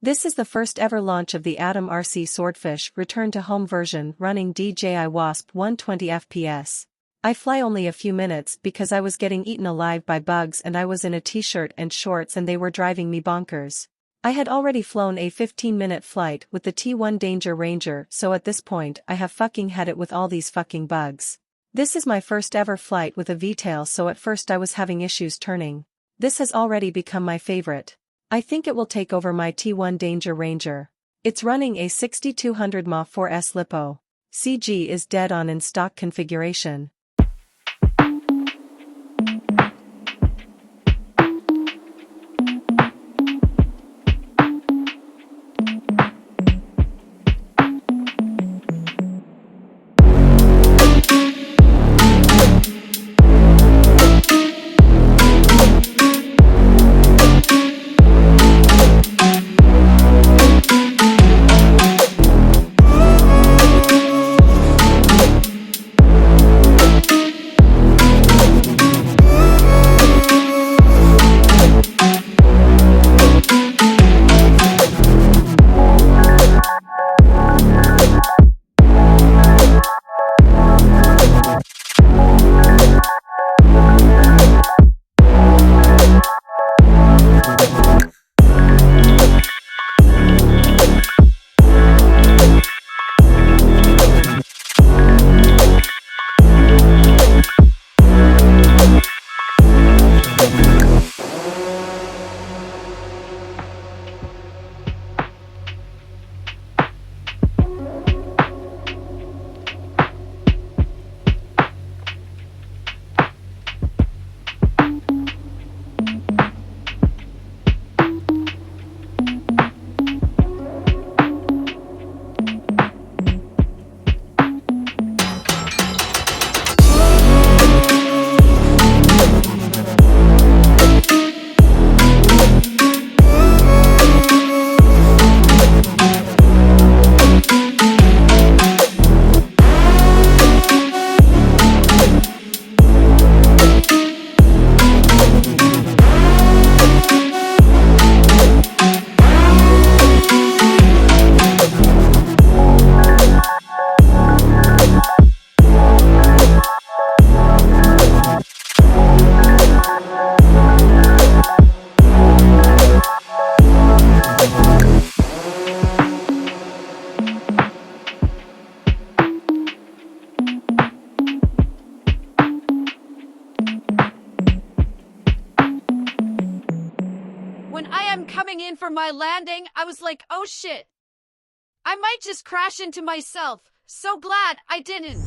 This is the first ever launch of the Atomrc Swordfish return-to-home version running Dji Wasp 120Fps. I fly only a few minutes because I was getting eaten alive by bugs and I was in a t-shirt and shorts and they were driving me bonkers. I had already flown a 15-minute flight with the T1 Danger Ranger, so at this point I have fucking had it with all these fucking bugs. This is my first ever flight with a VTOL, so at first I was having issues turning. This has already become my favorite. I think it will take over my T1 Danger Ranger. It's running a 6200 mAh 4S LiPo. CG is dead on in stock configuration. When I am coming in for my landing, I was like, oh shit. I might just crash into myself. So glad I didn't.